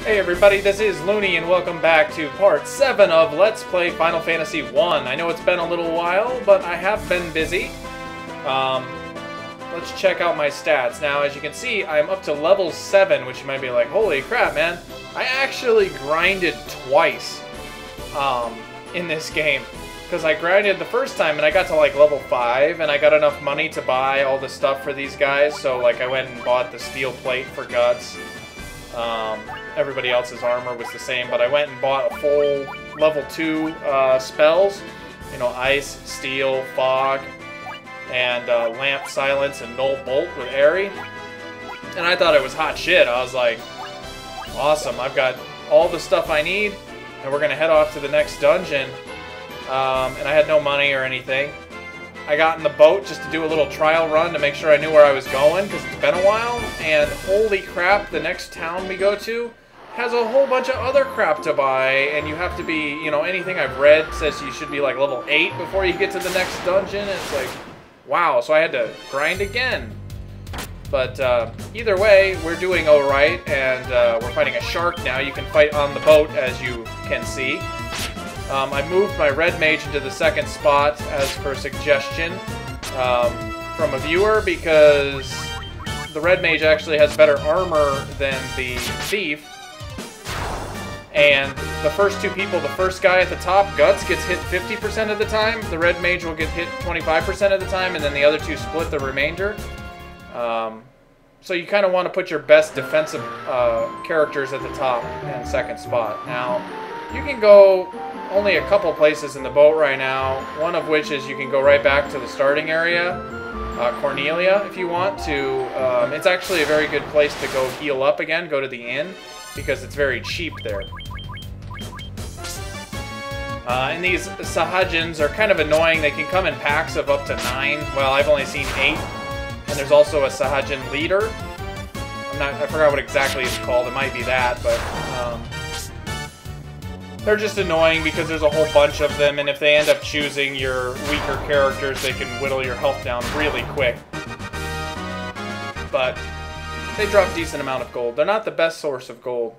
Hey everybody, this is Looney and welcome back to part 7 of Let's Play Final Fantasy 1. I know it's been a little while, but I have been busy. Let's check out my stats. Now, as you can see, I'm up to level 7, which you might be like, holy crap, man. I actually grinded twice in this game. Because I grinded the first time and I got to like level 5 and I got enough money to buy all the stuff for these guys. So like I went and bought the steel plate for Guts. Everybody else's armor was the same, but I went and bought a full level 2 spells. You know, Ice, Steel, Fog, and Lamp, Silence, and Null Bolt with Airy. And I thought it was hot shit. I was like, awesome, I've got all the stuff I need, and we're going to head off to the next dungeon. And I had no money or anything. I got in the boat just to do a little trial run to make sure I knew where I was going, because it's been a while, and holy crap, the next town we go to has a whole bunch of other crap to buy, and you have to be, you know, anything I've read says you should be like level 8 before you get to the next dungeon, and it's like, wow, so I had to grind again. But either way, we're doing alright, and we're fighting a shark now. You can fight on the boat, as you can see. I moved my red mage into the second spot as per suggestion from a viewer, because the red mage actually has better armor than the thief. And the first two people, the first guy at the top, Guts, gets hit 50% of the time. The red mage will get hit 25% of the time, and then the other two split the remainder. So you kind of want to put your best defensive characters at the top and second spot. Now, you can go only a couple places in the boat right now, one of which is you can go right back to the starting area, Cornelia, if you want to. It's actually a very good place to go heal up again, go to the inn, because it's very cheap there. And these Sahajins are kind of annoying. They can come in packs of up to 9. Well, I've only seen 8. And there's also a Sahajin leader. I forgot what exactly it's called. It might be that, but they're just annoying because there's a whole bunch of them, and if they end up choosing your weaker characters, they can whittle your health down really quick. But they drop a decent amount of gold. They're not the best source of gold.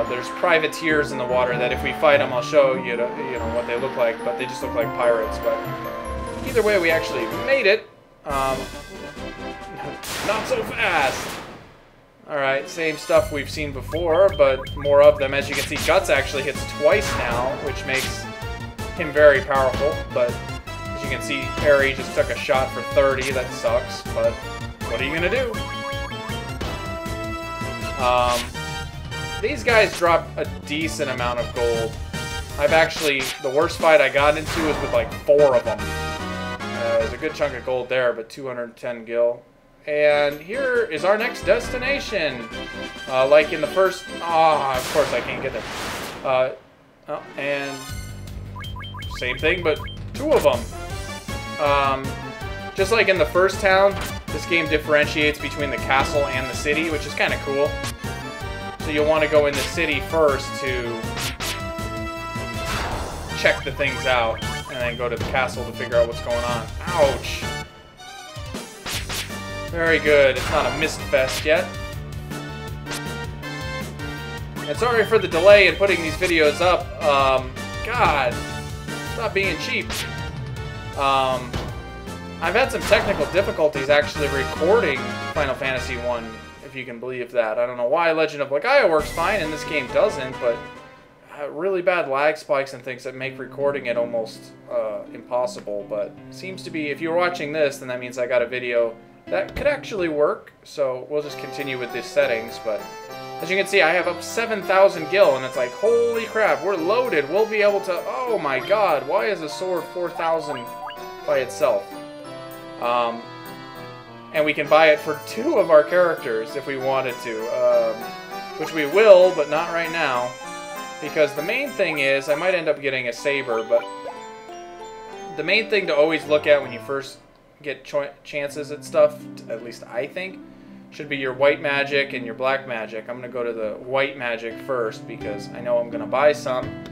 There's privateers in the water that if we fight them, I'll show you, you know, what they look like, but they just look like pirates. But either way, we actually made it. Not so fast. Alright, same stuff we've seen before, but more of them. As you can see, Guts actually hits twice now, which makes him very powerful. But as you can see, Harry just took a shot for 30. That sucks, but what are you going to do? These guys drop a decent amount of gold. I've actually, the worst fight I got into was with like 4 of them. There's a good chunk of gold there, but 210 gil. And here is our next destination. Like in the first... of course I can't get there. And same thing, but 2 of them. Just like in the first town, this game differentiates between the castle and the city, which is kind of cool. So you'll want to go in the city first to check the things out, and then go to the castle to figure out what's going on. Ouch! Very good. It's not a mist fest yet. And sorry for the delay in putting these videos up. God, stop being cheap. I've had some technical difficulties actually recording Final Fantasy 1, if you can believe that. I don't know why Legend of Legaia works fine and this game doesn't, but really bad lag spikes and things that make recording it almost impossible. But seems to be, if you're watching this, then that means I got a video that could actually work, so we'll just continue with these settings. But as you can see, I have up 7,000 gil, and it's like, holy crap, we're loaded. We'll be able to... Oh my god, why is a sword 4,000 by itself? And we can buy it for 2 of our characters if we wanted to, which we will, but not right now, because the main thing is, I might end up getting a saber, but the main thing to always look at when you first get chances at stuff, at least I think, should be your white magic and your black magic. I'm going to go to the white magic first because I know I'm going to buy some.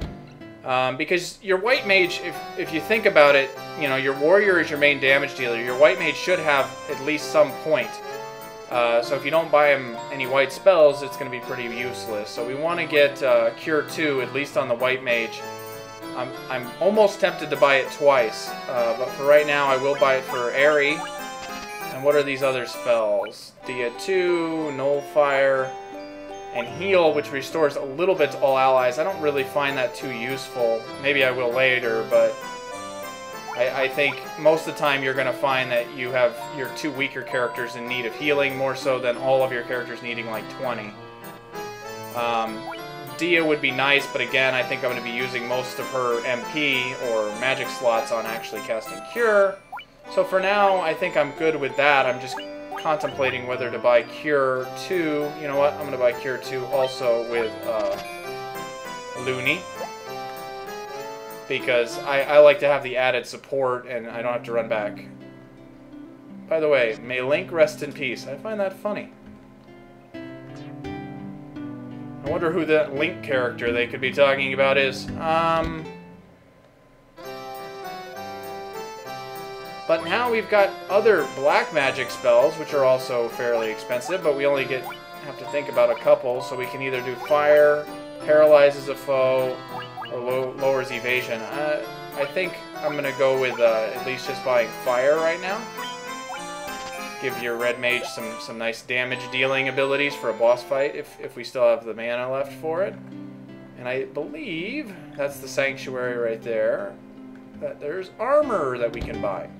Because your white mage, if you think about it, you know, your warrior is your main damage dealer. Your white mage should have at least some point So if you don't buy him any white spells, it's going to be pretty useless. So we want to get Cure 2, at least on the white mage. I'm almost tempted to buy it twice, but for right now I will buy it for Aerie. And what are these other spells? Dia 2, Nullfire, and Heal, which restores a little bit to all allies. I don't really find that too useful. Maybe I will later, but I think most of the time you're going to find that you have your 2 weaker characters in need of healing, more so than all of your characters needing like 20. Dia would be nice, but again, I think I'm going to be using most of her MP or magic slots on actually casting Cure. So for now, I think I'm good with that. I'm just contemplating whether to buy Cure 2. You know what? I'm going to buy Cure 2 also with Looney. Because I like to have the added support and I don't have to run back. By the way, may Link rest in peace. I find that funny. I wonder who that Link character they could be talking about is. But now we've got other black magic spells, which are also fairly expensive, but we only have to think about a couple, so we can either do Fire, paralyzes a foe, or lowers evasion. I think I'm going to go with at least just buying Fire right now. Give your red mage some nice damage dealing abilities for a boss fight if we still have the mana left for it. And I believe that's the sanctuary right there. That there's armor that we can buy.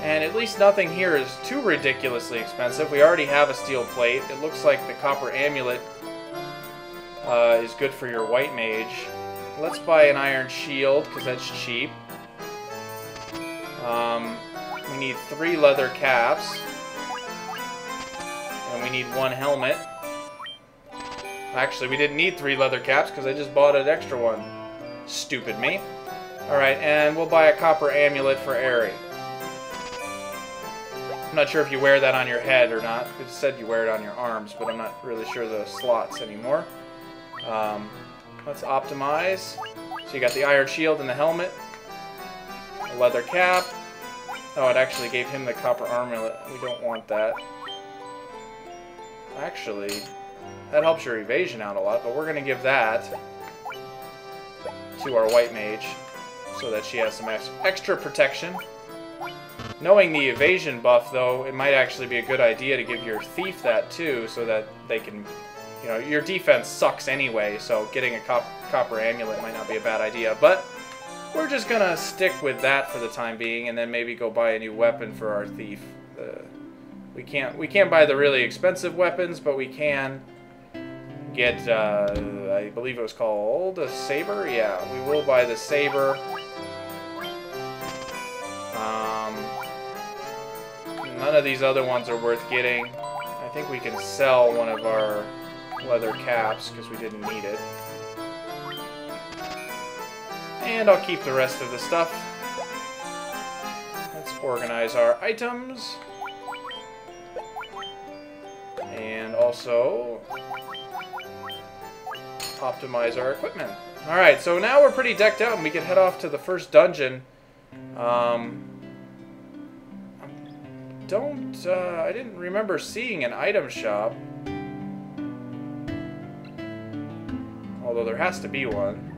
And at least nothing here is too ridiculously expensive. We already have a steel plate. It looks like the copper amulet is good for your white mage. Let's buy an iron shield because that's cheap. We need 3 leather caps. And we need 1 helmet. Actually, we didn't need 3 leather caps because I just bought an extra one. Stupid me. Alright, and we'll buy a copper amulet for Aerie. I'm not sure if you wear that on your head or not. It said you wear it on your arms, but I'm not really sure the slots anymore. Let's optimize. So you got the iron shield and the helmet. A leather cap. Oh, it actually gave him the copper amulet. We don't want that. Actually, that helps your evasion out a lot, but we're going to give that to our white mage so that she has some extra protection. Knowing the evasion buff, though, it might actually be a good idea to give your thief that too, so that they can, you know, your defense sucks anyway, so getting a copper amulet might not be a bad idea, but we're just gonna stick with that for the time being, and then maybe go buy a new weapon for our thief. We can't buy the really expensive weapons, but we can get, I believe it was called a saber? Yeah, we will buy the saber. None of these other ones are worth getting. I think we can sell one of our leather caps because we didn't need it. And I'll keep the rest of the stuff. Let's organize our items. And also optimize our equipment. Alright, so now we're pretty decked out and we can head off to the first dungeon. I didn't remember seeing an item shop. Although there has to be one.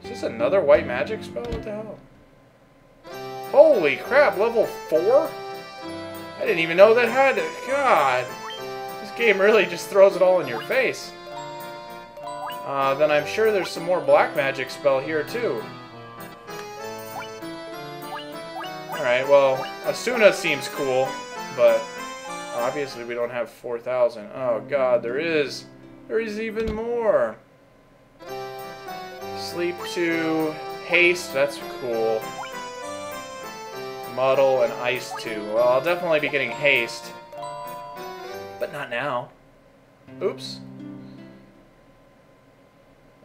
Is this another white magic spell? What the hell? Holy crap, level 4? I didn't even know that had it. God. This game really just throws it all in your face. Then I'm sure there's some more black magic spell here too. Alright, well, Asuna seems cool, but obviously we don't have 4,000. Oh god, there is even more. Sleep 2, Haste, that's cool. Muddle and Ice 2. Well, I'll definitely be getting Haste, but not now. Oops.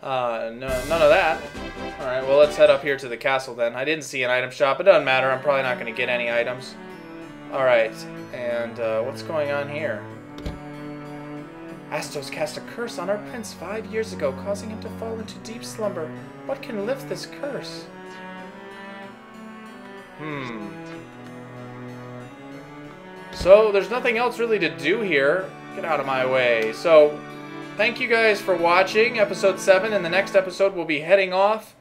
No, none of that. Alright, well, let's head up here to the castle then. I didn't see an item shop. It doesn't matter. I'm probably not going to get any items. Alright, and what's going on here? Astos cast a curse on our prince 5 years ago, causing him to fall into deep slumber. What can lift this curse? So there's nothing else really to do here. Get out of my way. So thank you guys for watching episode 7. In the next episode, we'll be heading off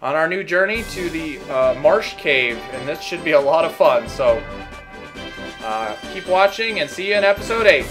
on our new journey to the Marsh Cave, and this should be a lot of fun. So keep watching and see you in episode 8.